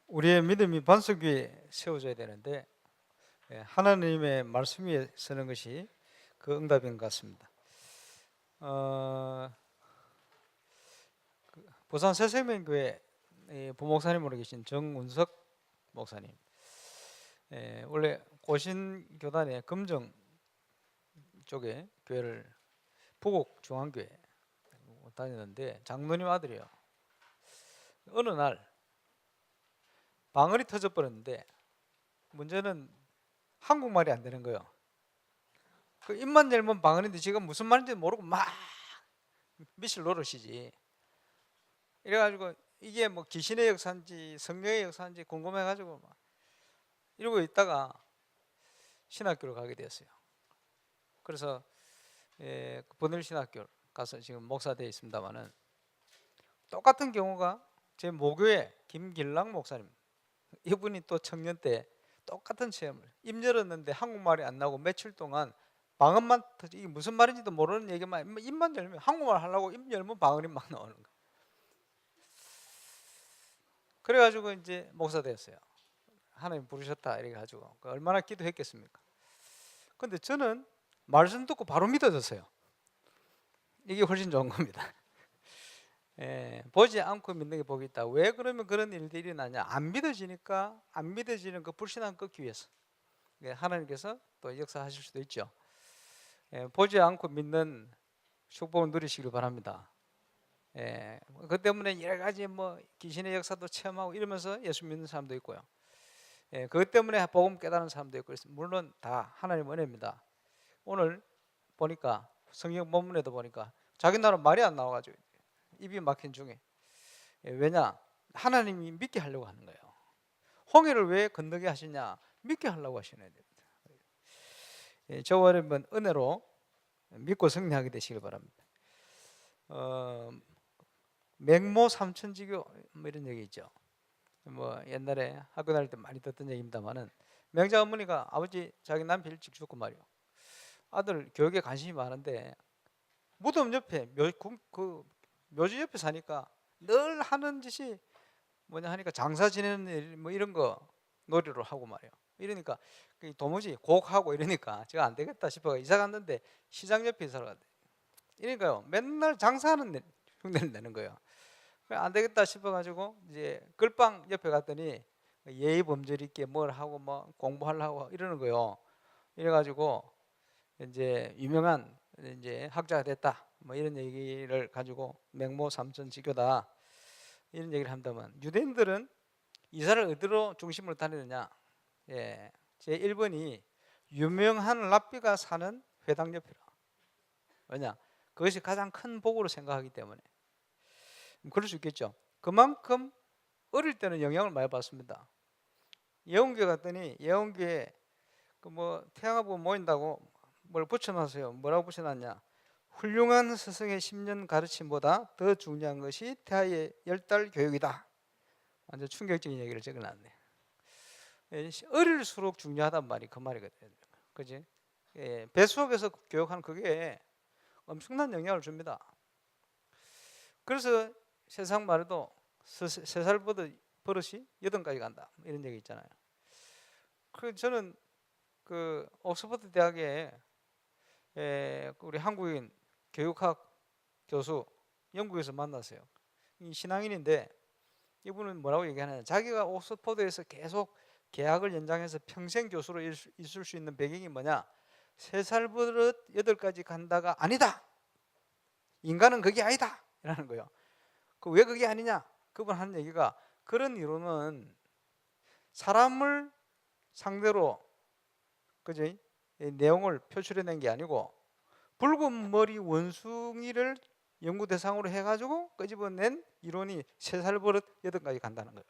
우리의 믿음이 반석 위에 세워져야 되는데 하나님의 말씀 위에 서는 것이 그 응답인 것 같습니다. 부산 새생명교회 부목사님으로 계신 정운석 목사님, 원래 고신교단의 금정 쪽에 교회를 부곡 중앙교회 다니는데 장로님 아들이요. 어느 날 방언이 터져버렸는데 문제는 한국말이 안 되는 거예요. 그 입만 열면 방언인데 지금 무슨 말인지 모르고 막 미실 노릇이지. 이래가지고 이게 뭐 귀신의 역사인지 성령의 역사인지 궁금해가지고 막 이러고 있다가 신학교를 가게 되었어요. 그래서 번일 신학교 가서 지금 목사 되어 있습니다만은 똑같은 경우가 제 모교의 김길랑 목사님, 이분이 또 청년 때 똑같은 체험을 입 열었는데 한국말이 안 나오고 며칠 동안 방언만 터지, 이게 무슨 말인지도 모르는 얘기만 입만 열면 한국말 하려고 입 열면 방언이 막 나오는 거예요. 그래가지고 이제 목사 되었어요. 하나님 부르셨다 이래 가지고 얼마나 기도했겠습니까? 근데 저는 말씀 듣고 바로 믿어졌어요. 이게 훨씬 좋은 겁니다. 보지 않고 믿는 게 복이 있다. 왜 그러면 그런 일들이 일어나냐? 안 믿어지니까, 안 믿어지는 그 불신앙 끊기 위해서 하나님께서 또 역사하실 수도 있죠. 보지 않고 믿는 축복을 누리시길 바랍니다. 그 때문에 여러 가지 뭐 귀신의 역사도 체험하고 이러면서 예수 믿는 사람도 있고요. 그것 때문에 복음 깨달은 사람도 있고, 물론 다 하나님 은혜입니다. 오늘 보니까 성경 본문에도 보니까 자기 나라 말이 안 나와가지고 입이 막힌 중에, 왜냐? 하나님이 믿게 하려고 하는 거예요. 홍해를 왜 건너게 하시냐? 믿게 하려고 하시는 겁니다. 저와 여러분 은혜로 믿고 승리하게 되시길 바랍니다. 맹모 삼천지교 뭐 이런 얘기 있죠. 뭐 옛날에 학교 다닐 때 많이 듣던 얘기입니다만은, 명자 어머니가 아버지 자기 남편 일찍 죽고 말이요, 아들 교육에 관심이 많은데 무덤 옆에 묘지 옆에 사니까 늘 하는 짓이 뭐냐 하니까 장사 지내는 일 뭐 이런 거 놀이로 하고 말이요. 이러니까 도무지 곡하고 이러니까 제가 안 되겠다 싶어서 이사 갔는데 시장 옆에 이사를 갔대. 이러니까요 맨날 장사하는 흉내를 내는 거예요. 안 되겠다 싶어가지고 이제 글방 옆에 갔더니 예의 범절 있게 뭘 하고 뭐 공부하려고 이러는 거예요. 이래가지고 이제 유명한 이제 학자가 됐다 뭐 이런 얘기를 가지고 맹모 삼천지교다 이런 얘기를 한다면, 유대인들은 이사를 어디로 중심으로 다니느냐? 제 1번이 유명한 랍비가 사는 회당 옆이라. 왜냐? 그것이 가장 큰 복으로 생각하기 때문에. 그럴 수 있겠죠. 그만큼 어릴 때는 영향을 많이 받습니다. 예언교회 갔더니 예언교회 그 뭐 태양아부 모인다고 뭘 붙여놨어요. 뭐라고 붙여놨냐? 훌륭한 스승의 10년 가르침보다 더 중요한 것이 태아의 10달 교육이다. 완전 충격적인 얘기를 적어놨네. 어릴수록 중요하단 말이 그 말이거든요. 그지? 배 속에서 교육하는 그게 엄청난 영향을 줍니다. 그래서 세상 말에도 3살 버릇이 8까지 간다 이런 얘기 있잖아요. 저는 그 옥스퍼드 대학에 우리 한국인 교육학 교수 영국에서 만났어요. 이 신앙인인데 이분은 뭐라고 얘기하냐면, 자기가 옥스퍼드에서 계속 계약을 연장해서 평생 교수로 있을 수 있는 배경이 뭐냐? 3살 버릇 8까지 간다가 아니다. 인간은 그게 아니다. 이라는 거예요. 왜 그게 아니냐? 그분 하는 얘기가, 그런 이론은 사람을 상대로 그지? 내용을 표출해낸 게 아니고 붉은 머리 원숭이를 연구 대상으로 해가지고 끄집어낸 이론이 3살 버릇 8까지 간다는 거예요.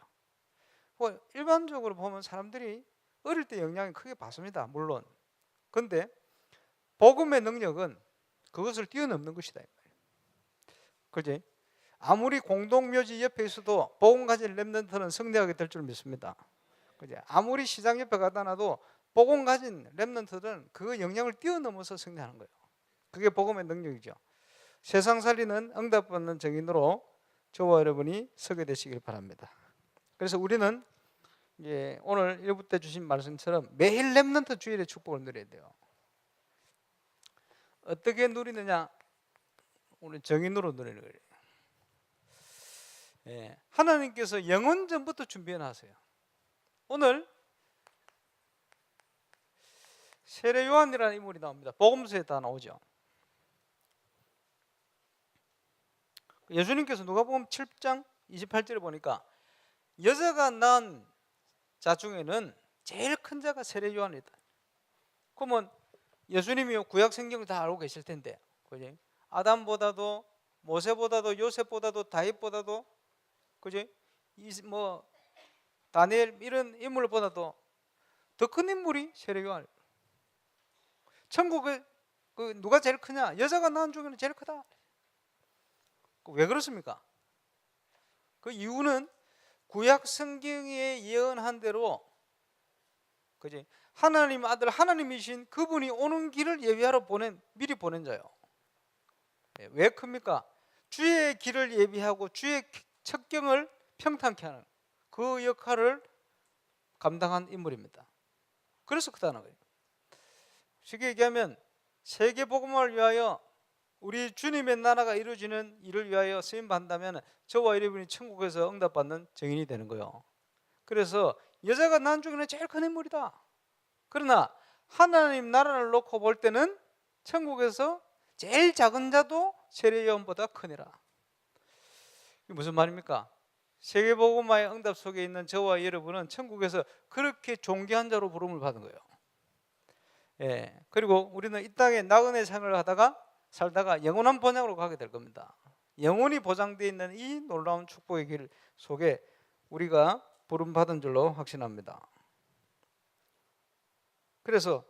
뭐 일반적으로 보면 사람들이 어릴 때 영향이 크게 받습니다. 물론. 근데 복음의 능력은 그것을 뛰어넘는 것이다. 그지? 아무리 공동묘지 옆에 있어도 복음 가진 렘넌트는 승리하게 될 줄 믿습니다. 그지? 아무리 시장 옆에 가다 놔도 복음 가진 렘넌트들은 그 영향을 뛰어넘어서 승리하는 거예요. 그게 복음의 능력이죠. 세상 살리는 응답받는 증인으로 저와 여러분이 서게 되시길 바랍니다. 그래서 우리는 이제 오늘 1부 때 주신 말씀처럼 매일 렘넌트 주일의 축복을 누려야 돼요. 어떻게 누리느냐? 오늘 정인으로 누리는 거예요. 예, 하나님께서 영원 전부터 준비해 놨어요. 오늘 세례 요한이라는 인물이 나옵니다. 복음서에 다 나오죠. 예수님께서 누가복음 7장 28절에 보니까 여자가 낳은 자 중에는 제일 큰 자가 세례 요한이다. 그러면 예수님이 구약 성경을 다 알고 계실 텐데, 그지? 아담보다도 모세보다도 요셉보다도 다윗보다도, 그지? 뭐 다니엘 이런 인물보다도 더 큰 인물이 세례 요한. 천국에 누가 제일 크냐? 여자가 낳은 중에는 제일 크다. 왜 그렇습니까? 그 이유는 구약 성경에 예언한 대로, 그지? 하나님 아들 하나님이신 그분이 오는 길을 예비하러 미리 보낸 자요. 왜 큽니까? 주의 길을 예비하고 주의 첩경을 평탄케 하는 그 역할을 감당한 인물입니다. 그래서 크다는 거예요. 쉽게 얘기하면 세계 복음화를 위하여 우리 주님의 나라가 이루어지는 일을 위하여 쓰임 받는다면 저와 여러분이 천국에서 응답받는 증인이 되는 거예요. 그래서 여자가 낳은 중에는 제일 큰 인물이다. 그러나 하나님 나라를 놓고 볼 때는 천국에서 제일 작은 자도 세례 요한보다 크니라. 이게 무슨 말입니까? 세계복음화의 응답 속에 있는 저와 여러분은 천국에서 그렇게 존귀한 자로 부름을 받은 거예요. 예, 그리고 우리는 이 땅에 나그네 생활을 하다가 살다가 영원한 번영으로 가게 될 겁니다. 영원히 보장되어 있는 이 놀라운 축복의 길 속에 우리가 부름받은 줄로 확신합니다. 그래서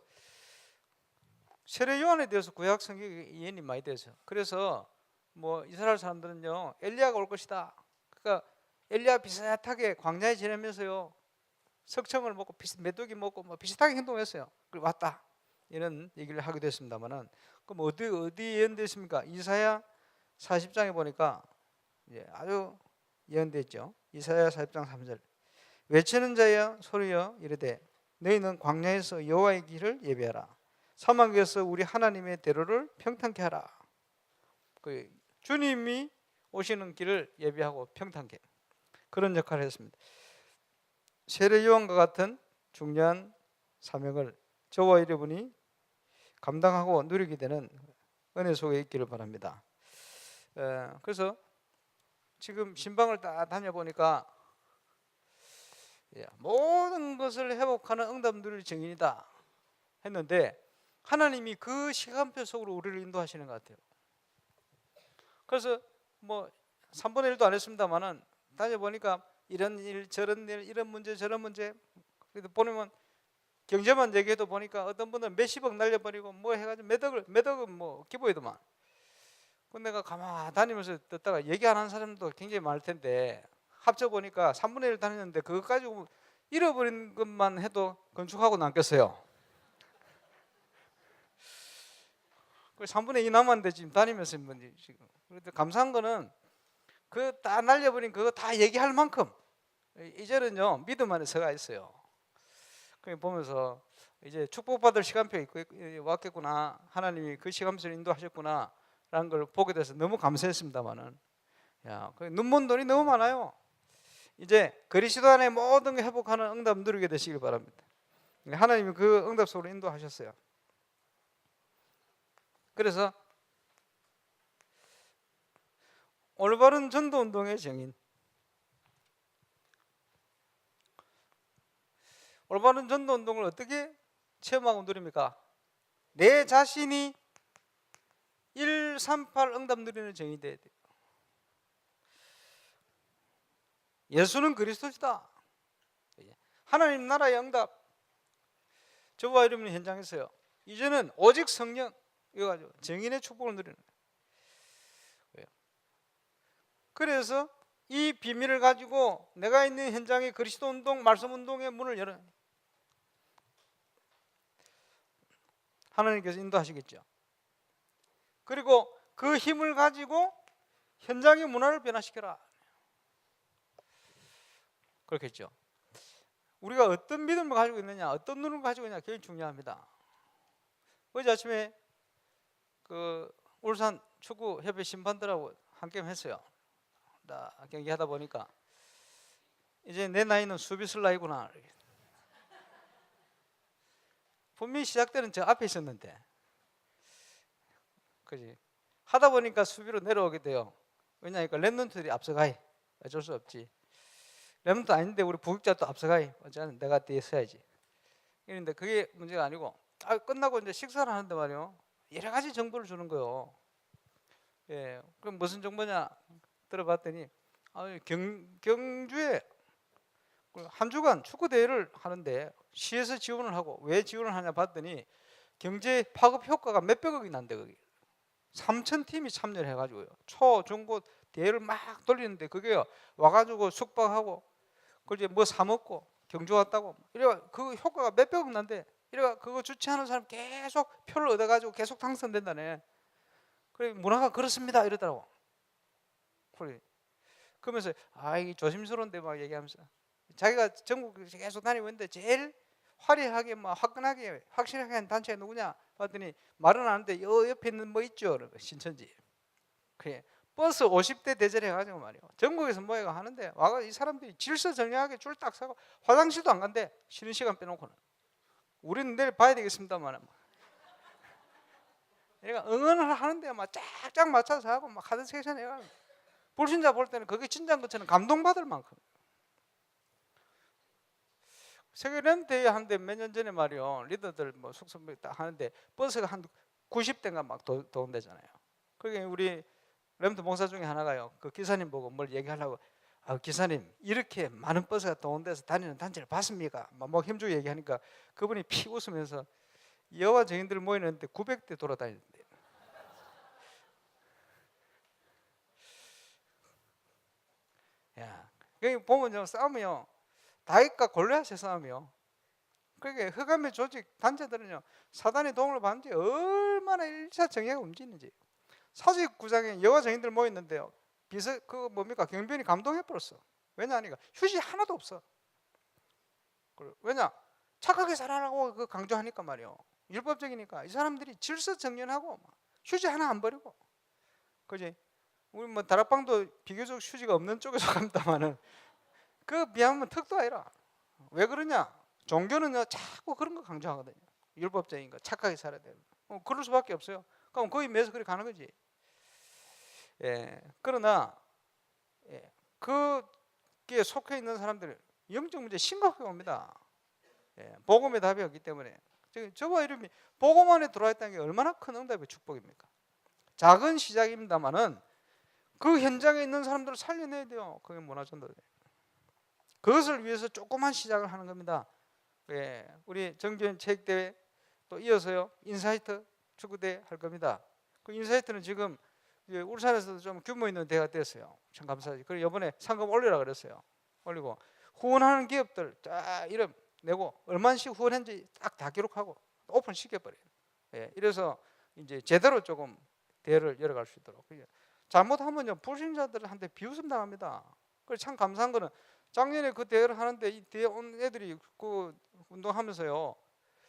세례 요한에 대해서 구약 성경에 예언이 많이 되죠. 그래서 뭐 이스라엘 사람들은요, 엘리야가 올 것이다. 그러니까 엘리야 비슷하게 광야에 지내면서요, 석청을 먹고 메뚜기 먹고 뭐 비슷하게 행동했어요. 그리고 왔다, 이런 얘기를 하기도 했습니다만은, 그럼 어디 예언되어 있습니까? 이사야 40장에 보니까 아주 예언되어 있죠. 이사야 40장 3절. 외치는 자여 소리여 이르되 너희는 광야에서 여호와의 길을 예비하라. 사막에서 우리 하나님의 대로를 평탄케 하라. 그 주님이 오시는 길을 예비하고 평탄케, 그런 역할을 했습니다. 세례 요한과 같은 중요한 사명을 저와 여러분이 감당하고 누리게 되는 은혜 속에 있기를 바랍니다. 그래서 지금 신방을 다 다녀보니까 모든 것을 회복하는 응답 누릴 증인이다 했는데, 하나님이 그 시간표 속으로 우리를 인도하시는 것 같아요. 그래서 뭐 3분의 1도 안 했습니다만은 다녀보니까 이런 일 저런 일, 이런 문제 저런 문제, 그래도 보면 경제만 얘기해도 보니까 어떤 분은 몇십억 날려버리고 뭐 해가지고 몇억은 뭐 기부해도만. 근데 내가 가만히 다니면서 듣다가 얘기 안 하는 사람도 굉장히 많을 텐데, 합쳐보니까 3분의 1 다녔는데 그거 가지고 잃어버린 것만 해도 건축하고 남겠어요. 3분의 2 남았는데 지금 다니면서 지금. 그런데 감사한 거는 그 다 날려버린 그거 다 얘기할 만큼 이제는요 믿음 안에 서가 있어요. 그냥 보면서 이제 축복받을 시간표 왔겠구나, 하나님이 그 시간표를 인도하셨구나 라는 걸 보게 돼서 너무 감사했습니다만은, 눈먼 돈이 너무 많아요. 이제 그리스도 안에 모든 게 회복하는 응답 누리게 되시길 바랍니다. 하나님이 그 응답 속으로 인도하셨어요. 그래서 올바른 전도운동의 정인, 올바른 전도운동을 어떻게 체험하고 누립니까? 내 자신이 138 응답 누리는 정인이 돼야 돼요. 예수는 그리스도시다. 하나님 나라의 응답, 저와 여러분이 현장에서요, 이제는 오직 성령 이거 정인의 축복을 누리는 거예요. 그래서 이 비밀을 가지고 내가 있는 현장에 그리스도 운동, 말씀 운동의 문을 열어 하나님께서 인도하시겠죠. 그리고 그 힘을 가지고 현장의 문화를 변화시켜라. 그렇겠죠. 우리가 어떤 믿음을 가지고 있느냐, 어떤 눈을 가지고 있느냐 굉장히 중요합니다. 어제 아침에 그 울산 축구협회 심판들하고 한 게임 했어요. 나 경기하다 보니까 이제 내 나이는 수비수 나이구나. 분명히 시작 때는 저 앞에 있었는데, 그지? 하다 보니까 수비로 내려오게 돼요. 왜냐니까 랩런트들이 앞서가이. 어쩔 수 없지. 랩런트 아닌데 우리 부격자도 앞서가이. 어쩌면 내가 뒤에 서야지. 그런데 그게 문제가 아니고, 끝나고 이제 식사를 하는데 말이요, 여러 가지 정보를 주는 거예요. 예, 그럼 무슨 정보냐 들어봤더니 경주에 한 주간 축구 대회를 하는데 시에서 지원을 하고, 왜 지원을 하냐 봤더니 경제 파급 효과가 몇백억이 난대. 거기 3,000팀이 참여를 해가지고요, 초, 중고 대회를 막 돌리는데 그게 와가지고 숙박하고 그제 뭐 사 먹고 경주 왔다고 이래, 그 효과가 몇백억 난대. 이래 그거 주최하는 사람 계속 표를 얻어가지고 계속 당선된다네. 그래 문화가 그렇습니다 이러더라고. 그래 그러면서 이게 조심스러운데 막 얘기하면서 자기가 전국 계속 다니고 있는데 제일 화려하게 막 화끈하게 확실하게 한 단체가 누구냐 봤더니 말은 안 하는데 옆에 있는 뭐 있죠, 신천지. 그래 버스 50대 대절 해가지고 말이야 전국에서 모여가 하는데 와가 이 사람들이 질서 정연하게 줄 딱 서고 화장실도 안 간대. 쉬는 시간 빼놓고는. 우리는 내일 봐야 되겠습니다만 그러니까 응원을 하는데 막 쫙쫙 맞춰서 하고 막 하드 세션 해가 불신자 볼 때는 그게 진짜인 것처럼 감동받을 만큼. 세계 램 대회 하는데 몇 년 전에 말이요, 리더들 뭐 숙소비 딱 하는데 버스가 한 90대인가 막 도운대잖아요. 그게 우리 램드 목사 중에 하나가요, 그 기사님 보고 뭘 얘기하려고, 기사님 이렇게 많은 버스가 도운돼서 다니는 단체를 봤습니까? 막 힘주고 얘기하니까 그분이 피 웃으면서 여호와 증인들 모이는데 900대 돌아다니는데. 야, 여기 보면요, 싸움이요 다윗과 골리앗의 싸움이요. 그게 흑암의 조직 단체들은요 사단의 도움을 받는지 얼마나 일사정예가 움직이는지. 사직 9장에 여호와 증인들 모였는데요, 그 뭡니까, 경비원이 감동해 버렸어. 왜냐하니까 휴지 하나도 없어. 왜냐, 착하게 살아라고 그 강조하니까 말이요, 율법적이니까 이 사람들이 질서정연하고 휴지 하나 안 버리고. 그지? 우리 뭐 다락방도 비교적 휴지가 없는 쪽에서 갑니다만은 그 비하면 턱도 아니라. 왜 그러냐, 종교는요 자꾸 그런 거 강조하거든요. 율법적인 거, 착하게 살아야 되는 거. 그럴 수밖에 없어요. 그럼 거기 매서 그렇게 가는 거지. 예, 그러나 그게 속해 있는 사람들은 영적 문제 심각하게 옵니다. 복음의 답이 없기 때문에. 저와 이름이 복음 안에 들어와 있다는 게 얼마나 큰 응답의 축복입니까? 작은 시작입니다만은 그 현장에 있는 사람들을 살려내야 돼요. 그게 문화전도예요. 그것을 위해서 조그만 시작을 하는 겁니다. 우리 정기현 체육대회 또 이어서요 인사이트 축구대회 할 겁니다. 그 인사이트는 지금 울산에서도 좀 규모 있는 대회가 됐어요. 참 감사하지. 그리고 이번에 상금 올리라 그랬어요. 올리고 후원하는 기업들 딱 이름 내고 얼마씩 후원했는지 딱 다 기록하고 오픈 시켜버려요. 이래서 이제 제대로 조금 대회를 열어갈 수 있도록. 잘못하면요 불신자들한테 비웃음 당합니다. 그래서 참 감사한 거는 작년에 그 대회를 하는데 이 대회 온 애들이 그 운동하면서요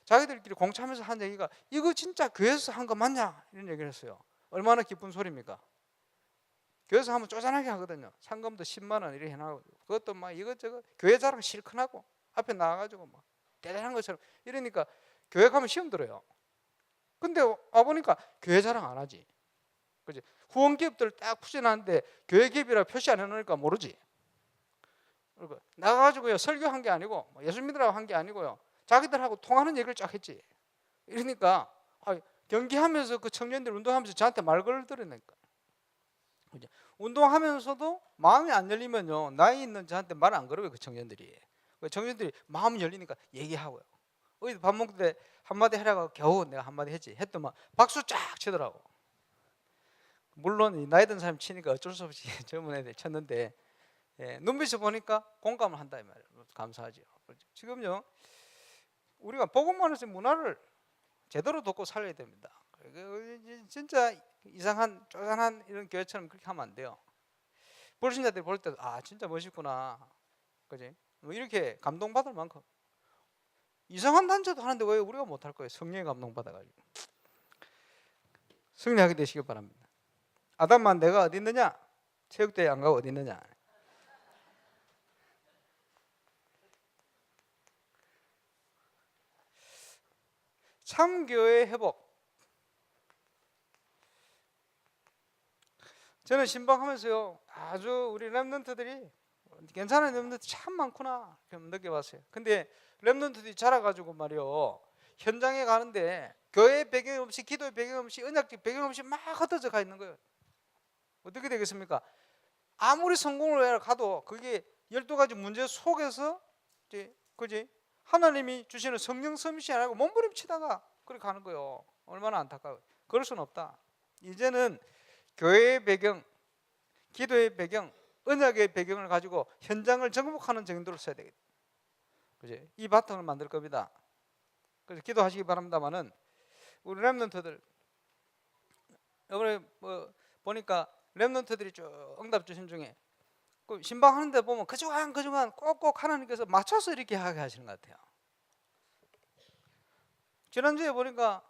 자기들끼리 공차하면서 한 얘기가, 이거 진짜 교회에서 한 거 맞냐 이런 얘기를 했어요. 얼마나 기쁜 소리입니까? 교회에서 하면 쪼잔하게 하거든요. 상금도 10만 원 이렇게 해나가고 그것도 막 이것저것 교회 자랑 실컷 하고 앞에 나와가지고 막 대단한 것처럼 이러니까 교회 가면 시험 들어요. 근데 와보니까 교회 자랑 안 하지. 그지? 후원 기업들 딱 푸진하는데 교회 기업이라 표시 안 해놓으니까 모르지. 나가가지고요 설교한 게 아니고 예수 믿으라고 한 게 아니고요 자기들하고 통하는 얘기를 쫙 했지. 이러니까 경기하면서 그 청년들 운동하면서 저한테 말 걸더라니까. 운동하면서도 마음이 안 열리면요 나이 있는 저한테 말 안 걸어요. 그 청년들이. 그 청년들이 마음이 열리니까 얘기하고요. 어디 밥 먹을 때 한마디 해라고 겨우 내가 한마디 했지. 했더만 박수 쫙 치더라고. 물론 나이 든 사람 치니까 어쩔 수 없이 젊은 애들 쳤는데 눈빛을 보니까 공감을 한다 이 말이에요. 감사하죠. 지금요 우리가 복음만에서 문화를 제대로 돕고 살려야 됩니다. 진짜 이상한 쪼잔한 이런 교회처럼 그렇게 하면 안 돼요. 불신자들이 볼 때도 진짜 멋있구나, 그지? 뭐 이렇게 감동받을 만큼 이상한 단체도 하는데 왜 우리가 못할 거예요? 성령에 감동받아가지고 승리하게 되시길 바랍니다. 아담만 내가 어디 있느냐? 체육대회 안 가고 어디 있느냐? 참교회 회복. 저는 신방하면서요, 아주 우리 랩런트들이 괜찮은 랩런트 참 많구나 느껴봤어요. 근데 랩런트들이 자라가지고 말이요, 현장에 가는데 교회 배경 없이, 기도의 배경 없이, 언약적 배경 없이 막 흩어져 가 있는 거예요. 어떻게 되겠습니까? 아무리 성공을 해 가도 그게 12가지 문제 속에서 이제 그지 하나님이 주시는 성령 서밋이 아니고 몸부림치다가 그렇게 가는 거예요. 얼마나 안타까워요. 그럴 수는 없다. 이제는 교회의 배경, 기도의 배경, 언약의 배경을 가지고 현장을 정복하는 정도로 써야 되겠다. 그지? 이 바탕을 만들 겁니다. 그래서 기도하시기 바랍니다만은 우리 랩런트들 이번에 뭐 보니까 랩런트들이 쭉 응답 주신 중에 그 신방하는데 보면 그중간 꼭꼭 하나님께서 맞춰서 이렇게 하게 하시는 것 같아요. 지난주에 보니까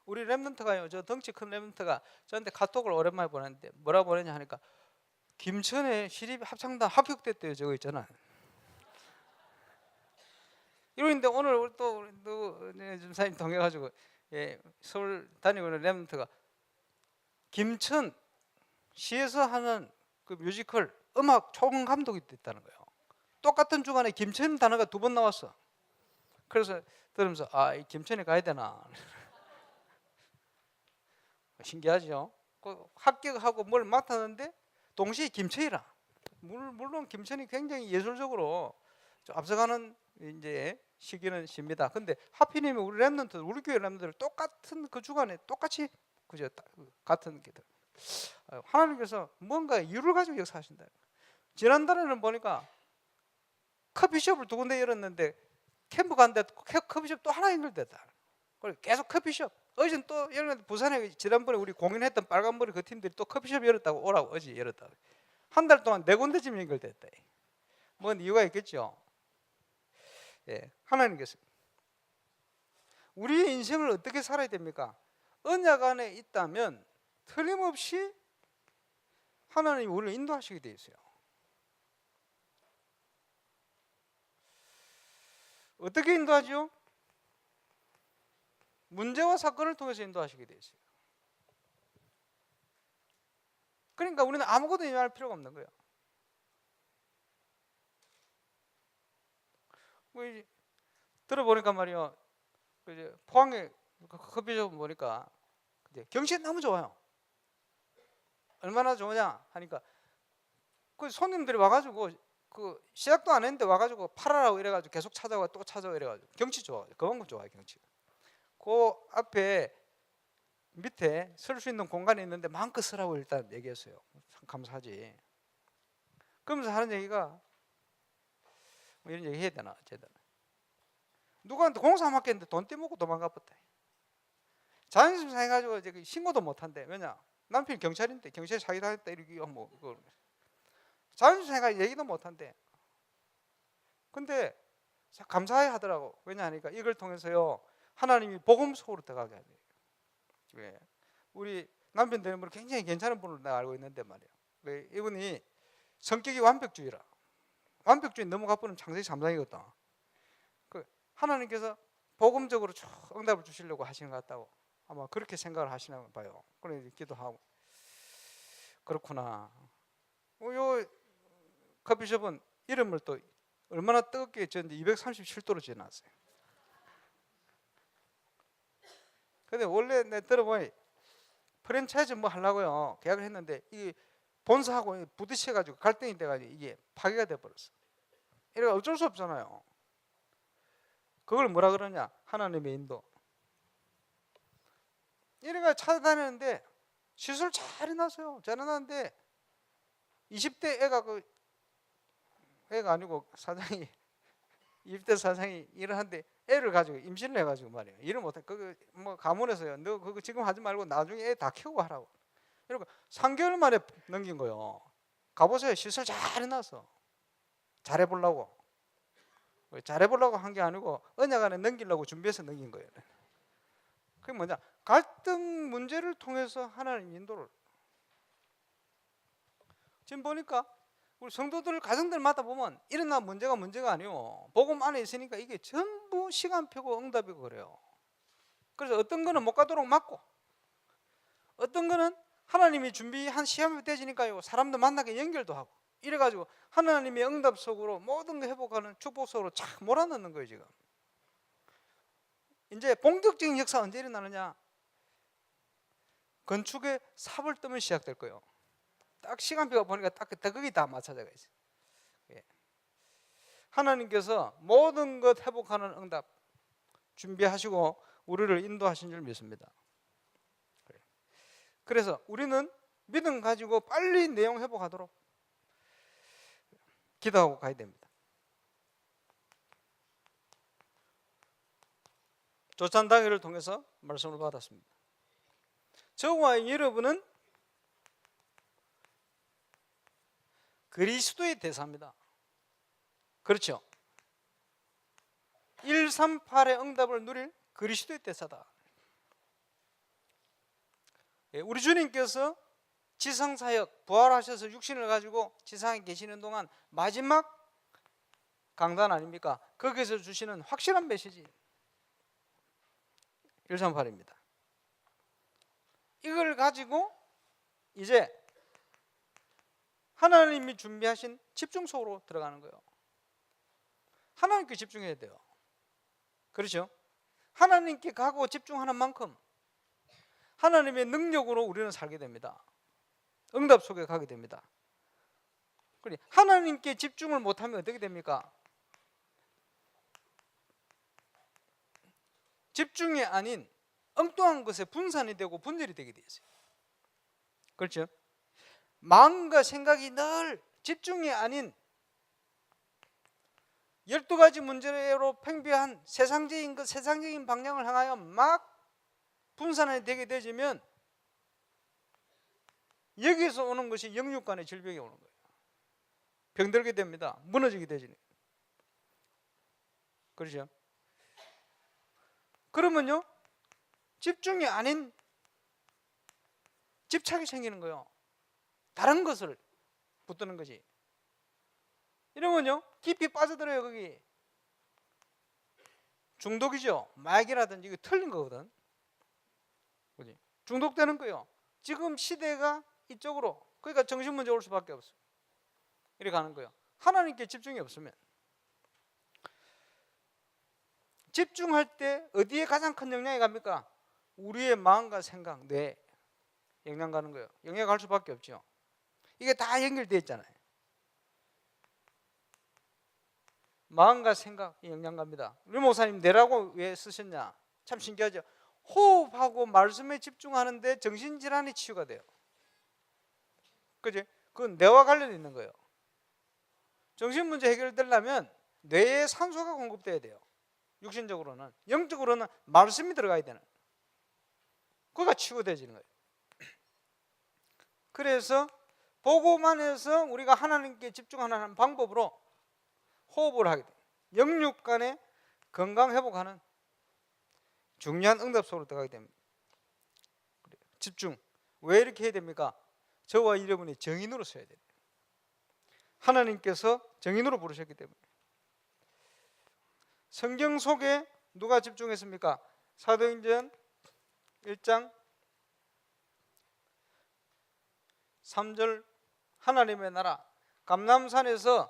우리 랩런트가요, 저 덩치 큰 랩런트가 저한테 카톡을 오랜만에 보냈는데 뭐라 보냈냐 하니까 김천에 시립합창단 합격됐대요. 저거 있잖아. 이러는데 오늘 또 전사님 통해가지고 서울 다니고 있는 랩런트가 김천 시에서 하는 그 뮤지컬 음악 총 감독이 됐다는 거예요. 똑같은 주간에 김천 단어가 2번 나왔어. 그래서 들으면서 이 김천에 가야 되나 신기하죠. 그 합격하고 뭘 맡았는데 동시에 김천이라. 물론 김천이 굉장히 예술적으로 앞서가는 이제 시기는 십니다. 근데 하필이면 우리 랩런트, 우리 교회 랩런트들 똑같은 그 주간에 똑같이 그죠, 같은 게들. 하나님께서 뭔가 이유를 가지고 역사하신다. 지난달에는 보니까 커피숍을 2군데 열었는데 캠프 간데 커피숍 또 하나 연결됐다. 계속 커피숍. 어제는 또 열었는데 부산에 지난번에 우리 공연했던 빨간머리 그 팀들이 또 커피숍 열었다고 오라고 어제 열었다고. 한 달 동안 4군데쯤 연결됐다. 뭔 이유가 있겠죠. 하나님께서 우리의 인생을 어떻게 살아야 됩니까? 언약 안에 있다면 틀림없이 하나님이 우리를 인도하시게 되어 있어요. 어떻게 인도하죠? 문제와 사건을 통해서 인도하시게 되어 있어요. 그러니까 우리는 아무것도 인정할 필요가 없는 거예요. 들어보니까 말이요, 포항에 커피숍 보니까 경치가 너무 좋아요. 얼마나 좋으냐 하니까 그 손님들이 와가지고 그 시작도 안 했는데 와가지고 팔아라고 이래가지고 계속 찾아와 또 찾아와 이래가지고 경치 좋아요. 그만큼 좋아요 경치가. 그 앞에 밑에 설 수 있는 공간이 있는데 마음껏 쓰라고 일단 얘기했어요. 참 감사하지. 그러면서 하는 얘기가 뭐 이런 얘기 해야 되나 어쨌든 누구한테 공사 맡겼는데 돈 떼먹고 도망가 버렸다. 자존심 상해가지고 이제 신고도 못한대. 왜냐? 남편이 경찰인데 경찰이 사기 당했다 이렇게 뭐 자존심 상해가지고 얘기도 못한대. 근데 감사해 하더라고. 왜냐 하니까 이걸 통해서요 하나님이 복음 속으로 들어가게 하네요. 왜? 우리 남편 되는 분은 굉장히 괜찮은 분으로 내가 알고 있는데 말이야. 왜? 이분이 성격이 완벽주의라. 완벽주의 너무 가쁘면 창세기 3장이거든. 하나님께서 복음적으로 쭉 응답을 주시려고 하시는 것 같다고 아마 그렇게 생각을 하시나 봐요. 그래서 기도하고 그렇구나. 요 커피숍은 이름을 또 얼마나 뜨겁게 지었는데 237도로 지어놨어요. 근데 원래 내 들어보니 프랜차이즈 뭐 하려고요 계약을 했는데 이 본사하고 부딪혀가지고 갈등이 돼가지고 이게 파괴가 돼버렸어. 이래 어쩔 수 없잖아요. 그걸 뭐라 그러냐? 하나님의 인도. 이래가 찾아다니는데 시술 잘 해놨어요. 잘 해놨는데 20대 애가 애가 아니고 사장이 20대 사장이 일을 하는데 애를 가지고 임신을 해가지고 말이에요. 일을 못해. 뭐 가문에서요. 너 그거 지금 하지 말고 나중에 애 다 키우고 하라고. 이러고 3개월 만에 넘긴 거예요. 가보세요. 시술 잘 해놨어. 잘해보려고. 잘해보려고 한 게 아니고 언약 안에 넘기려고 준비해서 넘긴 거예요. 그게 뭐냐? 갈등 문제를 통해서 하나님 인도를. 지금 보니까 우리 성도들 가정들마다 보면 일어난 문제가 아니요, 복음 안에 있으니까 이게 전부 시간표고 응답이고 그래요. 그래서 어떤 거는 못 가도록 막고, 어떤 거는 하나님이 준비한 시간표 되지니까요 사람도 만나게 연결도 하고, 이래가지고 하나님의 응답 속으로 모든 거 회복하는 축복 속으로 착 몰아넣는 거예요. 지금 이제 본격적인 역사 언제 일어나느냐? 건축의 삽을 뜨면 시작될 거예요. 딱 시간표가 보니까 딱 거기 다 맞춰져 있어요. 예. 하나님께서 모든 것 회복하는 응답 준비하시고 우리를 인도하신 줄 믿습니다. 그래서 우리는 믿음 가지고 빨리 내용 회복하도록 기도하고 가야 됩니다. 조찬당회를 통해서 말씀을 받았습니다. 저와 여러분은 그리스도의 대사입니다. 그렇죠? 138의 응답을 누릴 그리스도의 대사다. 우리 주님께서 지상사역 부활하셔서 육신을 가지고 지상에 계시는 동안 마지막 강단 아닙니까? 거기서 주시는 확실한 메시지 138입니다. 이걸 가지고 이제 하나님이 준비하신 집중 속으로 들어가는 거예요. 하나님께 집중해야 돼요. 그렇죠? 하나님께 가고 집중하는 만큼 하나님의 능력으로 우리는 살게 됩니다. 응답 속에 가게 됩니다. 하나님께 집중을 못하면 어떻게 됩니까? 집중이 아닌 엉뚱한 것에 분산이 되고 분열이 되게 돼 있어요. 그렇죠? 마음과 생각이 늘 집중이 아닌 12가지 문제로 팽배한 세상적인 것, 세상적인 방향을 향하여 막 분산이 되게 되지면 여기서 오는 것이 영육간의 질병이 오는 거예요. 병들게 됩니다. 무너지게 되지. 그렇죠? 그러면요 집중이 아닌 집착이 생기는 거예요. 다른 것을 붙드는 거지. 이러면요 깊이 빠져들어요. 거기 중독이죠. 마약이라든지 이거 틀린 거거든. 그지? 중독되는 거예요. 지금 시대가 이쪽으로, 그러니까 정신문제 올 수밖에 없어요. 이렇게 가는 거예요. 하나님께 집중이 없으면. 집중할 때 어디에 가장 큰 영향이 갑니까? 우리의 마음과 생각, 뇌에 영향 가는 거예요. 영향 갈 수밖에 없죠. 이게 다 연결되어 있잖아요. 마음과 생각이 영향 갑니다. 우리 목사님 뇌라고 왜 쓰셨냐? 참 신기하죠. 호흡하고 말씀에 집중하는데 정신질환이 치유가 돼요. 그죠? 그건 뇌와 관련이 있는 거예요. 정신문제 해결되려면 뇌에 산소가 공급돼야 돼요. 육신적으로는. 영적으로는 말씀이 들어가야 되는, 그거가 치유되지는 거예요. 그래서 보고만 해서 우리가 하나님께 집중하는 방법으로 호흡을 하게 돼요. 영육간의 건강 회복하는 중요한 응답 속으로 들어가게 됩니다. 집중. 왜 이렇게 해야 됩니까? 저와 여러분이 정인으로 서야 돼요. 하나님께서 정인으로 부르셨기 때문에. 성경 속에 누가 집중했습니까? 사도행전 1장 3절 하나님의 나라, 감람산에서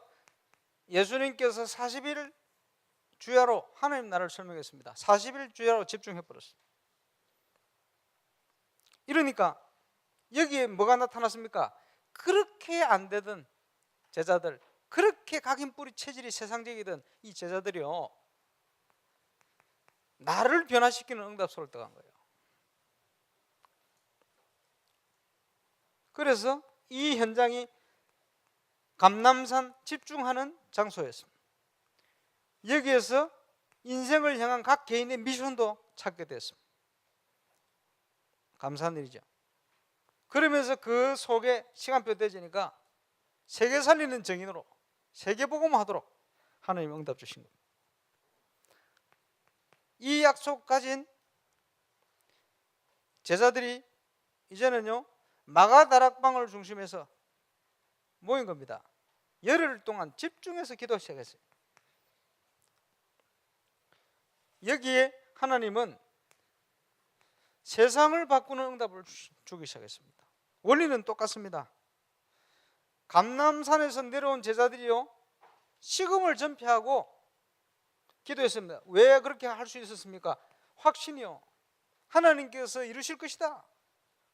예수님께서 40일 주야로 하나님 나라를 설명했습니다. 40일 주야로 집중해버렸어요. 이러니까 여기에 뭐가 나타났습니까? 그렇게 안 되던 제자들, 그렇게 각인 뿌리 체질이 세상적이던 이 제자들이요, 나를 변화시키는 응답 속으로 들어간 거예요. 그래서 이 현장이 감람산 집중하는 장소였습니다. 여기에서 인생을 향한 각 개인의 미션도 찾게 됐습니다. 감사한 일이죠. 그러면서 그 속에 시간표 되지니까 세계 살리는 정인으로 세계 복음하도록 하나님 응답 주신 겁니다. 이 약속 가진 제자들이 이제는요 마가다락방을 중심해서 모인 겁니다. 열흘 동안 집중해서 기도 시작했어요. 여기에 하나님은 세상을 바꾸는 응답을 주기 시작했습니다. 원리는 똑같습니다. 감람산에서 내려온 제자들이요 식음을 전폐하고 기도했습니다. 왜 그렇게 할 수 있었습니까? 확신이요. 하나님께서 이루실 것이다.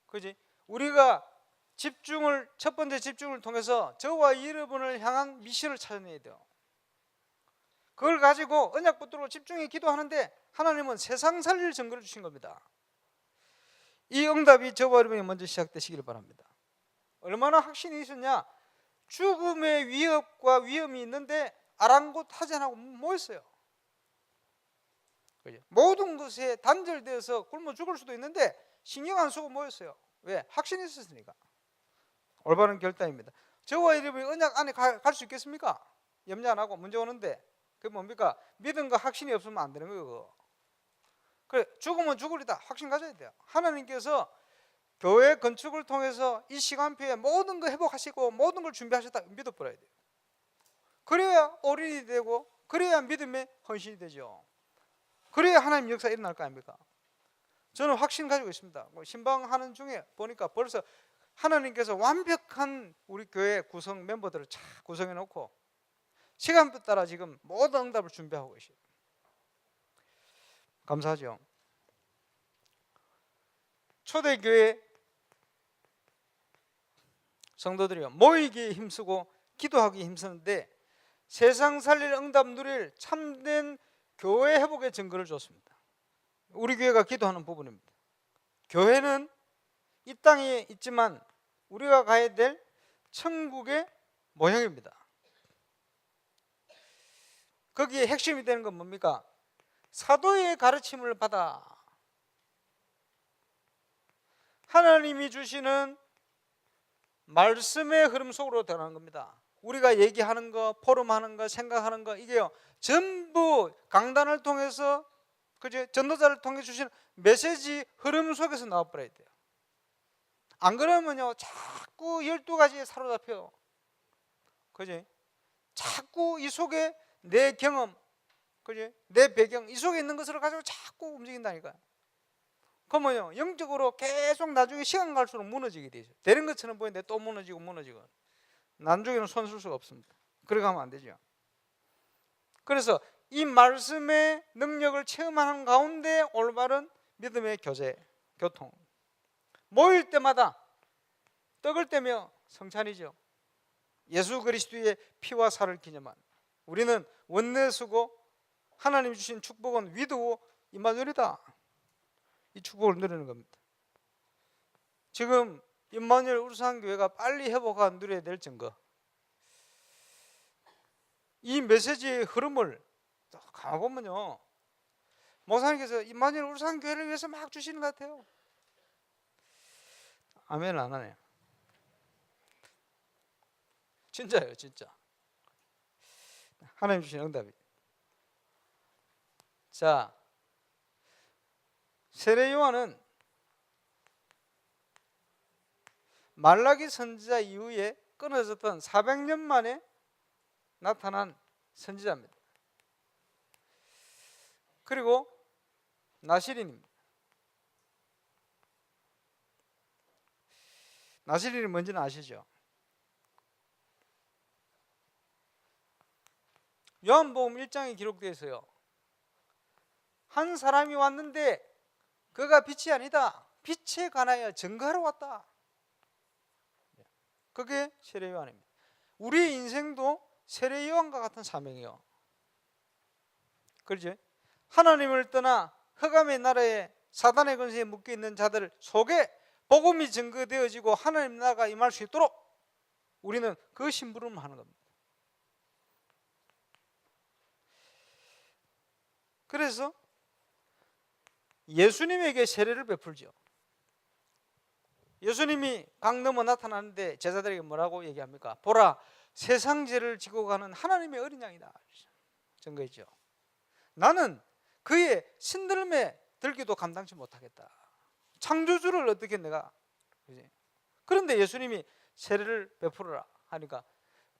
그지? 우리가 첫 번째 집중을 통해서 저와 여러분을 향한 미션을 찾아내야 돼요. 그걸 가지고 언약 붙들고 집중해 기도하는데 하나님은 세상 살릴 증거를 주신 겁니다. 이 응답이 저와 여러분이 먼저 시작되시기를 바랍니다. 얼마나 확신이 있었냐? 죽음의 위협과 위험이 있는데 아랑곳하지 않고 모였어요. 모든 것에 단절되어서 굶어 죽을 수도 있는데 신경 안 쓰고 모였어요. 왜? 확신이 있었으니까. 올바른 결단입니다. 저와 여러분이 언약 안에 갈 수 있겠습니까? 염려 안 하고 문제 오는데 그게 뭡니까? 믿음과 확신이 없으면 안 되는 거예요. 그래, 죽으면 죽으리다 확신 가져야 돼요. 하나님께서 교회 건축을 통해서 이 시간표에 모든 거 회복하시고 모든 걸 준비하셨다 믿어버려야 돼요. 그래야 어린이 되고 그래야 믿음의 헌신이 되죠. 그래야 하나님 역사 일어날 거 아닙니까? 저는 확신 가지고 있습니다. 신방하는 중에 보니까 벌써 하나님께서 완벽한 우리 교회 구성 멤버들을 잘 구성해 놓고 시간표 따라 지금 모든 응답을 준비하고 계시죠. 감사하죠. 초대교회 성도들이요 모이기에 힘쓰고 기도하기에 힘쓰는데 세상 살릴 응답 누릴 참된 교회 회복의 증거를 줬습니다. 우리 교회가 기도하는 부분입니다. 교회는 이 땅에 있지만 우리가 가야 될 천국의 모형입니다. 거기에 핵심이 되는 건 뭡니까? 사도의 가르침을 받아 하나님이 주시는 말씀의 흐름 속으로 들어가는 겁니다. 우리가 얘기하는 거, 포럼하는 거, 생각하는 거 이게요 전부 강단을 통해서 그죠? 전도자를 통해 주시는 메시지 흐름 속에서 나와버려야 돼요. 안 그러면요 자꾸 12가지에 사로잡혀요. 그지? 자꾸 이 속에 내 경험, 그지? 내 배경 이 속에 있는 것을 가지고 자꾸 움직인다니까요. 그러면요 영적으로 계속 나중에 시간 갈수록 무너지게 되죠. 되는 것처럼 보이는데 또 무너지고 나중에는 손 쓸 수가 없습니다. 그렇게 하면 안 되죠. 그래서 이 말씀의 능력을 체험하는 가운데 올바른 믿음의 교통 모일 때마다 떡을 떼며 성찬이죠. 예수 그리스도의 피와 살을 기념한 우리는 원내수고 하나님 주신 축복은 위도 임마누엘이다. 이 축복을 누리는 겁니다. 지금 임마누엘 울산교회가 빨리 회복하 누려야 될 증거 이 메시지의 흐름을 가보면요 목사님께서 임마누엘 울산교회를 위해서 막 주시는 것 같아요. 아멘 안 하네요. 진짜예요 진짜. 하나님 주신 응답이. 자, 세례 요한은 말라기 선지자 이후에 끊어졌던 400년 만에 나타난 선지자입니다. 그리고 나시린입니다. 나시린이 뭔지는 아시죠? 요한복음 1장에 기록되어 있어요. 한 사람이 왔는데 그가 빛이 아니다. 빛에 관하여 증거하러 왔다. 그게 세례 요한입니다. 우리의 인생도 세례 요한과 같은 사명이요. 그렇죠? 하나님을 떠나 흑암의 나라에 사단의 권세에 묶여 있는 자들 속에 복음이 증거되어지고 하나님 나라가 임할 수 있도록 우리는 그 심부름을 하는 겁니다. 그래서 예수님에게 세례를 베풀죠. 예수님이 강 넘어 나타나는데 제자들에게 뭐라고 얘기합니까? 보라, 세상 죄를 지고 가는 하나님의 어린 양이다. 증거했죠. 나는 그의 신들매 들기도 감당치 못하겠다. 창조주를 어떻게 내가, 그지? 그런데 예수님이 세례를 베풀어라 하니까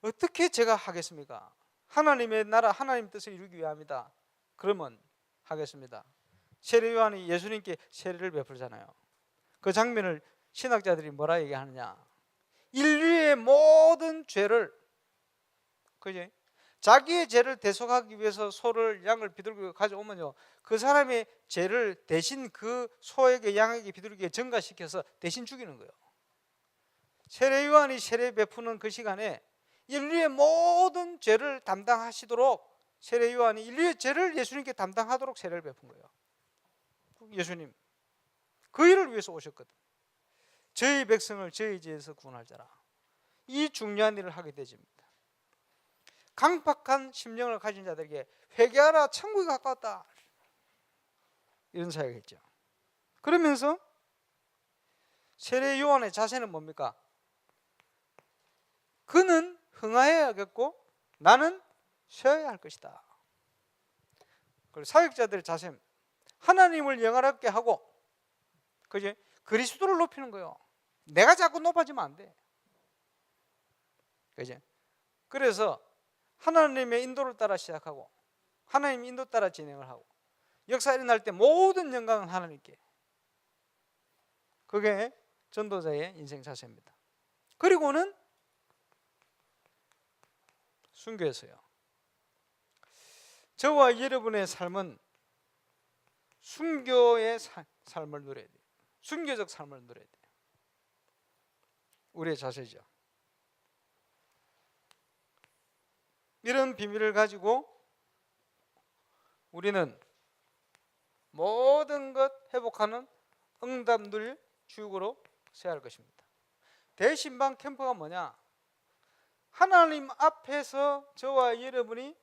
어떻게 제가 하겠습니까? 하나님의 나라, 하나님 뜻을 이루기 위함이다. 그러면 하겠습니다. 세례 요한이 예수님께 세례를 베풀잖아요. 그 장면을 신학자들이 뭐라 얘기하느냐? 인류의 모든 죄를, 그지? 자기의 죄를 대속하기 위해서 소를, 양을 비둘기 가져오면요, 그 사람의 죄를 대신 그 소에게, 양에게, 비둘기에 전가시켜서 대신 죽이는 거예요. 세례 요한이 세례 베푸는 그 시간에 인류의 모든 죄를 담당하시도록, 세례 요한이 인류의 죄를 예수님께 담당하도록 세례를 베푼 거예요. 예수님 그 일을 위해서 오셨거든. 저희 백성을 저희 죄에서 구원할 자라. 이 중요한 일을 하게 되집니다. 강팍한 심령을 가진 자들에게 회개하라, 천국이 가까웠다, 이런 사역했죠. 그러면서 세례 요한의 자세는 뭡니까? 그는 흥하여야겠고 나는 쉬어야 할 것이다. 그리고 사역자들의 자세, 하나님을 영화롭게 하고, 그지? 그리스도를 높이는 거예요. 내가 자꾸 높아지면 안 돼. 그지? 그래서 하나님의 인도를 따라 시작하고 하나님 인도 따라 진행을 하고, 역사 일어날 때 모든 영광은 하나님께. 그게 전도자의 인생 자세입니다. 그리고는 순교했어요. 저와 여러분의 삶은 순교의 삶을 누려야 돼요. 순교적 삶을 누려야 돼요. 우리의 자세죠. 이런 비밀을 가지고 우리는 모든 것 회복하는 응답 누릴 주역으로 서야 할 것입니다. 대신방 캠프가 뭐냐? 하나님 앞에서 저와 여러분이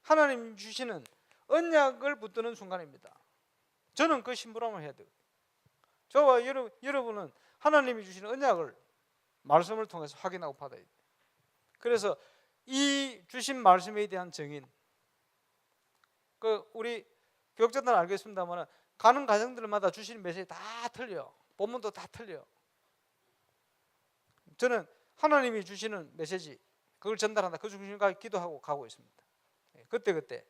하나님 주시는 언약을 붙드는 순간입니다. 저는 그 심부름을 해야 돼요. 저와 여러분은 하나님이 주시는 언약을 말씀을 통해서 확인하고 받아야 돼요. 그래서 이 주신 말씀에 대한 정인, 우리 교육자들은 알겠습니다만 가는 가정들마다 주시는 메시지 다 틀려. 본문도 다 틀려. 저는 하나님이 주시는 메시지, 그걸 전달한다. 그 중심과 기도하고 가고 있습니다. 그때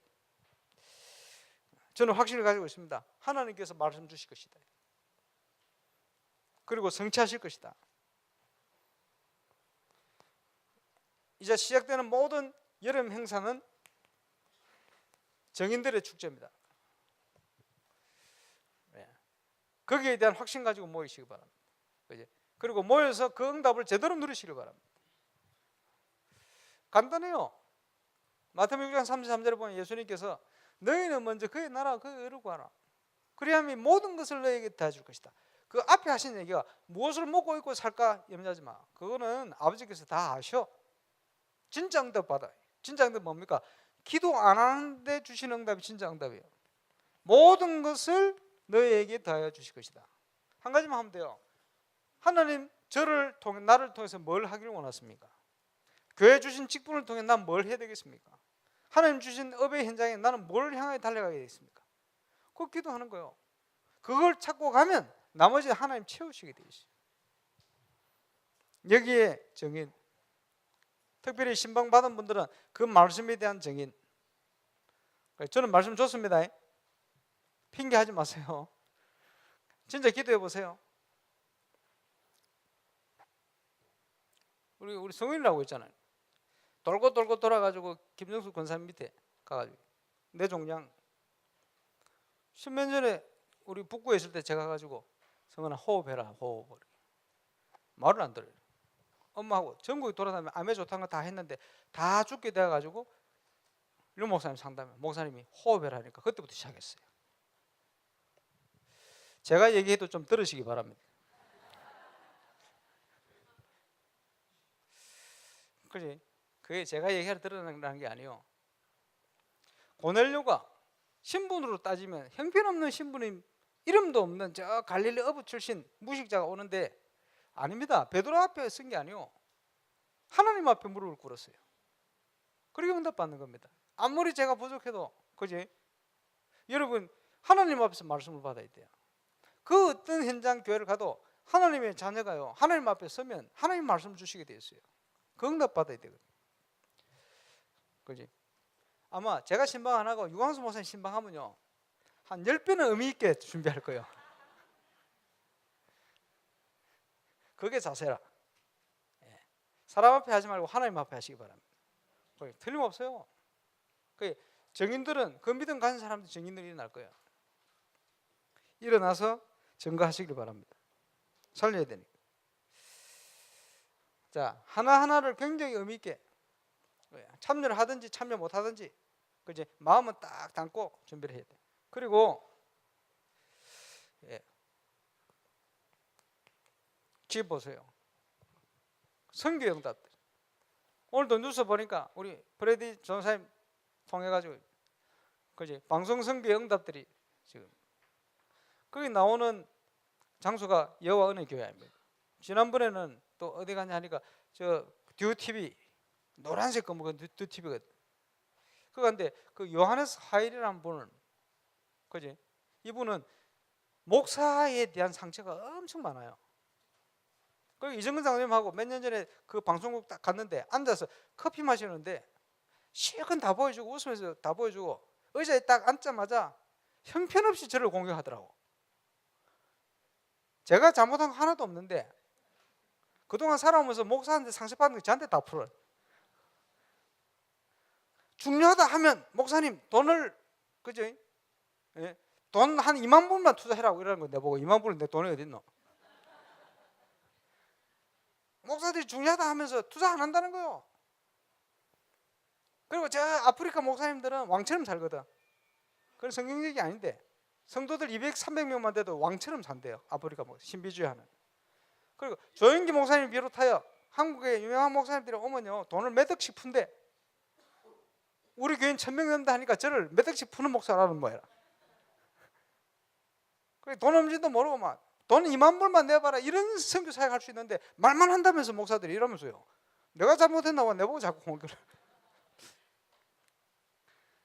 저는 확신을 가지고 있습니다. 하나님께서 말씀 주실 것이다. 그리고 성취하실 것이다. 이제 시작되는 모든 여름 행사는 정인들의 축제입니다. 거기에 대한 확신 가지고 모이시기 바랍니다. 그리고 모여서 그 응답을 제대로 누리시길 바랍니다. 간단해요. 마태복음 6장 33절에 보면 예수님께서 너희는 먼저 그의 나라 그의 의를 구하라. 그리하면 모든 것을 너희에게 다 줄 것이다. 그 앞에 하신 얘기가 무엇을 먹고 입고 살까 염려하지 마. 그거는 아버지께서 다 아셔. 진짜 응답 받아요. 진짜 응답 뭡니까? 기도 안 하는데 주시는 응답이 진짜 응답이에요. 모든 것을 너희에게 다하여 주실 것이다. 한 가지만 하면 돼요. 하나님 나를 통해서 뭘 하기를 원하십니까? 교회 주신 직분을 통해 난 뭘 해야 되겠습니까? 하나님 주신 업의 현장에 나는 뭘 향해 달려가게 되겠습니까? 그거 기도하는 거예요. 그걸 찾고 가면 나머지 하나님 채우시게 되어 있어요. 여기에 정인, 특별히 신방 받은 분들은 그 말씀에 대한 정인. 저는 말씀 좋습니다. 핑계하지 마세요. 진짜 기도해 보세요. 우리 성인이라고 있잖아요. 돌고 돌아가지고 김정수 권사님 밑에 가가지고 내 종량 10년 전에 우리 북구에 있을 때 제가 가지고 성은아 호흡해라, 호흡을. 말을 안 들어요. 엄마하고 전국에 돌아다니면 암에 좋다는 거 다 했는데 다 죽게 돼가지고 류 목사님 상담에 목사님이 호흡해라 하니까 그때부터 시작했어요. 제가 얘기해도 좀 들으시기 바랍니다. 그지? 그게 제가 얘기하러 들으라는 게 아니에요. 고넬료가 신분으로 따지면 형편없는 신분인, 이름도 없는 저 갈릴리 어부 출신 무식자가 오는데, 아닙니다. 베드로 앞에 쓴 게 아니에요. 하나님 앞에 무릎을 꿇었어요. 그렇게 응답받는 겁니다. 아무리 제가 부족해도, 그지? 여러분 하나님 앞에서 말씀을 받아야 돼요. 그 어떤 현장 교회를 가도 하나님의 자녀가요, 하나님 앞에 서면 하나님 말씀을 주시게 되어 있어요. 그 응답 받아야 되거든요. 그지? 아마 제가 신방 안 하고 유광수 목사님 신방하면요 한 10배는 의미 있게 준비할 거예요. 그게 자세라. 사람 앞에 하지 말고 하나님 앞에 하시기 바랍니다. 틀림없어요. 정인들은 그 믿음 가진 사람들 정인들이 일어날 거예요. 일어나서 증거하시길 바랍니다. 살려야 되니까. 자, 하나하나를 굉장히 의미 있게 참여를 하든지 참여 못 하든지 그지? 마음은 딱 담고 준비를 해야 돼. 그리고 지금 보세요. 선교 응답들. 오늘도 뉴스 보니까 우리 프레디 전사님 통해 가지고 그지? 방송 선교 응답들이 지금 거기 나오는 장소가 여호와 은혜 교회입니다. 지난번에는 또 어디 갔냐 하니까 저 듀티비 노란색 건물 듀티비거든. 그런데 그 요하네스 하일이라는 분은 그지? 이분은 목사에 대한 상처가 엄청 많아요. 그 이정근 장로님하고 몇 년 전에 그 방송국 딱 갔는데 앉아서 커피 마시는데 실컷 다 보여주고 웃으면서 다 보여주고 의자에 딱 앉자마자 형편없이 저를 공격하더라고. 제가 잘못한 거 하나도 없는데 그동안 살아오면서 목사한테 상처받는 거 저한테 다 풀어요. 중요하다 하면 목사님 돈을 그죠? 예? 돈 한 2만 불만 투자해라고 이러는 거 내보고 2만 불은 내 돈이 어디 있노? 목사들이 중요하다 하면서 투자 안 한다는 거예요. 그리고 저 아프리카 목사님들은 왕처럼 살거든. 그건 성경적이 아닌데 성도들 200, 300명만 돼도 왕처럼 산대요. 아프리카 신비주의하는. 그리고 조영기 목사님 비롯하여 한국의 유명한 목사님들이 오면요 돈을 몇 억씩 푼대. 우리 교인 1000명 넘다 하니까 저를 몇 억씩 푸는 목사라는 거야. 돈 없는지도 모르고 막 돈 2만 불만 내봐라 이런 선교 사역 할 수 있는데 말만 한다면서 목사들이 이러면서요. 내가 잘못했나 봐 내보고 자꾸 공격을.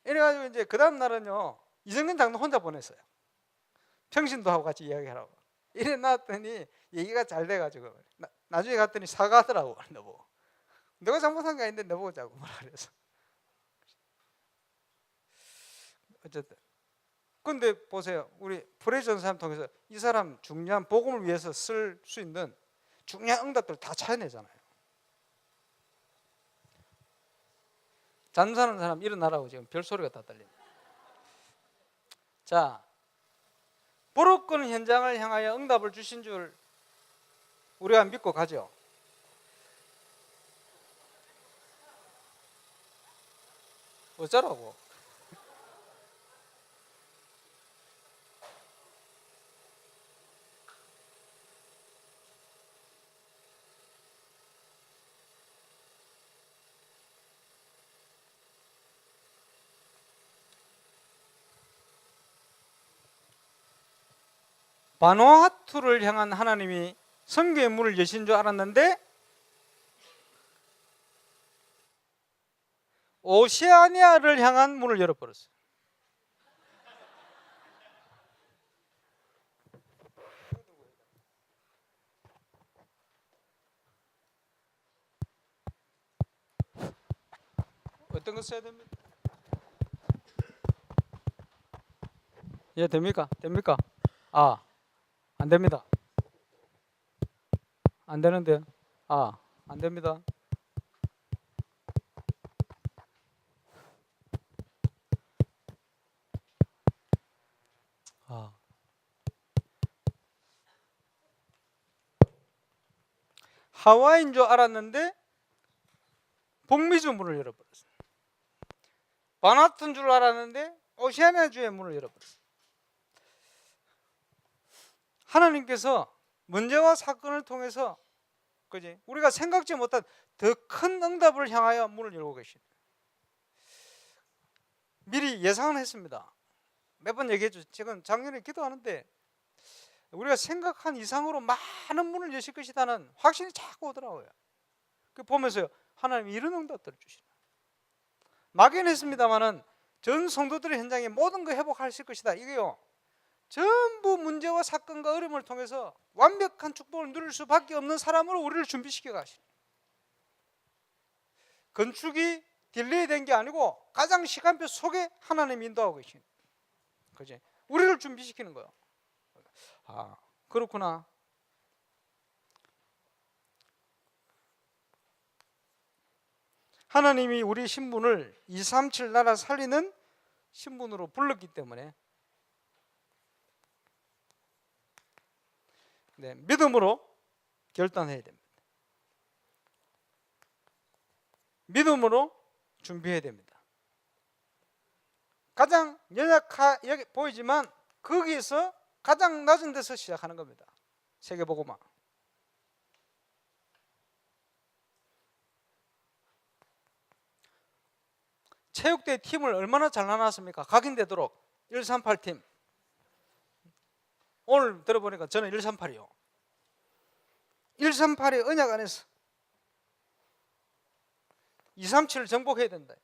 이래가지고 이제 그 다음 날은요 이정근 장로 혼자 보냈어요. 평신도 하고 같이 이야기하라고. 이래 놨더니 얘기가 잘 돼가지고 나중에 갔더니 사과하더라고. 내보고 내가 잘못한 게 아닌데 내보고 자꾸 뭐라 그래서. 어쨌든 근데 보세요. 우리 프레이 전사님 통해서 이 사람 중요한 복음을 위해서 쓸 수 있는 중요한 응답들을 다 찾아내잖아요. 잠자는 사람 일어나라고 지금 별소리가 다 들립니다. 자, 부르짖는 현장을 향하여 응답을 주신 줄 우리가 믿고 가죠. 어쩌라고? 바누아투를 향한 하나님이 선교의 문을 여신 줄 알았는데 오세아니아를 향한 문을 열어버렸어요. 어떤 거 써야 됩니까? 예, 됩니까? 됩니까? 아, 안 됩니다. 안 되는데요. 아, 안 됩니다. 아. 하와이인 줄 알았는데 북미주 문을 열어버렸어요. 바누아투인 줄 알았는데 오세아니아주의 문을 열어버렸어요. 하나님께서 문제와 사건을 통해서 그지? 우리가 생각지 못한 더 큰 응답을 향하여 문을 열고 계십니다. 미리 예상은 했습니다. 몇 번 얘기했죠. 지금 작년에 기도하는데 우리가 생각한 이상으로 많은 문을 여실 것이라는 확신이 자꾸 오더라고요. 그 보면서요, 하나님이 이런 응답들을 주시나. 막연했습니다만은 전 성도들의 현장에 모든 거 회복하실 것이다. 이게요, 전부 문제와 사건과 어려움을 통해서 완벽한 축복을 누릴 수밖에 없는 사람으로 우리를 준비시켜 가시는, 건축이 딜레이 된 게 아니고 가장 시간표 속에 하나님이 인도하고 계신, 그지? 우리를 준비시키는 거예요. 아, 그렇구나. 하나님이 우리 신분을 237 나라 살리는 신분으로 불렀기 때문에, 네, 믿음으로 결단해야 됩니다. 믿음으로 준비해야 됩니다. 가장 연약해 보이지만 거기에서 가장 낮은 데서 시작하는 겁니다. 세계복음화. 체육대 팀을 얼마나 잘 나눴습니까? 각인되도록 138팀. 오늘 들어보니까 저는 138이요. 138의 언약 안에서 237을 정복해야 된다.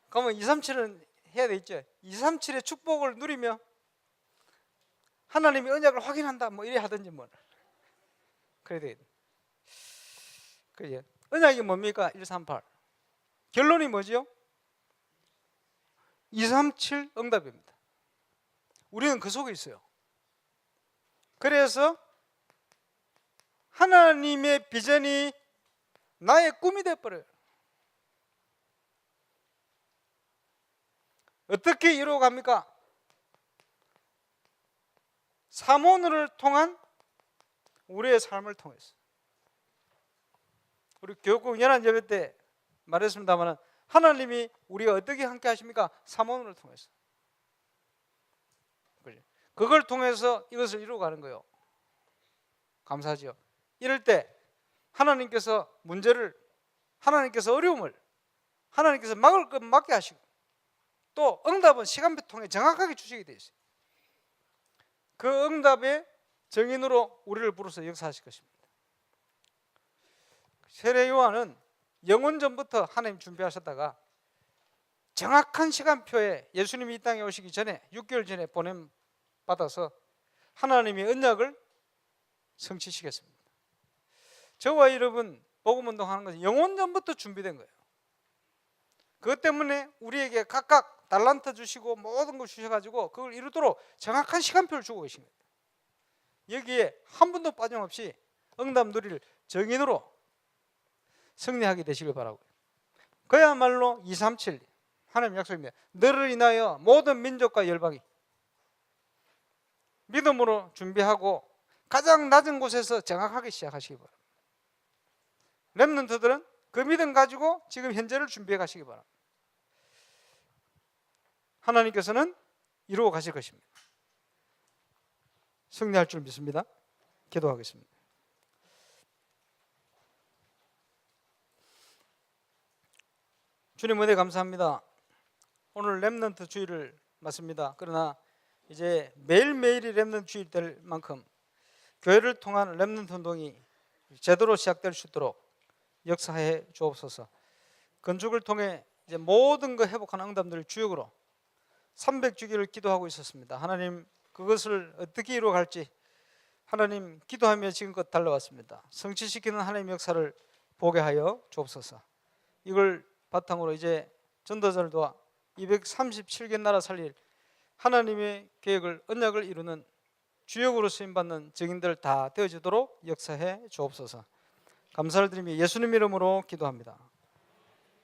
그러면 237은 해야 되겠죠. 237의 축복을 누리며 하나님의 언약을 확인한다, 뭐 이래 하든지 뭐 그래야 되겠다. 그죠? 언약이 뭡니까? 138. 결론이 뭐죠? 237 응답입니다. 우리는 그 속에 있어요. 그래서 하나님의 비전이 나의 꿈이 되어버려요. 어떻게 이루어갑니까? 사모를 통한 우리의 삶을 통해서. 우리 교육국 연합예배 때 말했습니다만, 하나님이 우리가 어떻게 함께 하십니까? 사모를 통해서. 그걸 통해서 이것을 이루어가는 거예요. 감사하죠. 이럴 때 하나님께서 문제를, 하나님께서 어려움을, 하나님께서 막을 것 막게 하시고, 또 응답은 시간표 통해 정확하게 주시게 되어 있어요. 그 응답의 정인으로 우리를 부르셔서 역사하실 것입니다. 세례 요한은 영원 전부터 하나님 준비하셨다가 정확한 시간표에 예수님이 이 땅에 오시기 전에 6개월 전에 보냄 받아서 하나님의 언약을 성취시켰습니다. 저와 여러분 복음운동하는 것은 영원 전부터 준비된 거예요. 그것 때문에 우리에게 각각 달란트 주시고 모든 걸 주셔가지고 그걸 이루도록 정확한 시간표를 주고 계신 거예요. 여기에 한 분도 빠짐없이 응답 누릴 정인으로 승리하게 되시길 바라고요. 그야말로 237 하나님 약속입니다. 너를 인하여 모든 민족과 열방이 믿음으로 준비하고 가장 낮은 곳에서 정확하게 시작하시기 바랍니다. 렘넌트들은 그 믿음 가지고 지금 현재를 준비해 가시기 바랍니다. 하나님께서는 이루어 가실 것입니다. 승리할 줄 믿습니다. 기도하겠습니다. 주님 은혜 감사합니다. 오늘 렘넌트 주일을 맞습니다. 그러나 이제 매일매일이 렘넌트 주일 될 만큼 교회를 통한 렘넌트 운동이 제대로 시작될 수 있도록 역사해 주옵소서. 건축을 통해 이제 모든 거 회복하는 응답들을 주역으로 300주기를 기도하고 있었습니다. 하나님, 그것을 어떻게 이루어갈지 하나님 기도하며 지금껏 달려왔습니다. 성취시키는 하나님의 역사를 보게 하여 주옵소서. 이걸 바탕으로 이제 전도자를 도와 237개 나라 살릴 하나님의 계획을, 언약을 이루는 주역으로 쓰임받는 증인들 다 되어지도록 역사해 주옵소서. 감사를 드리며 예수님 이름으로 기도합니다.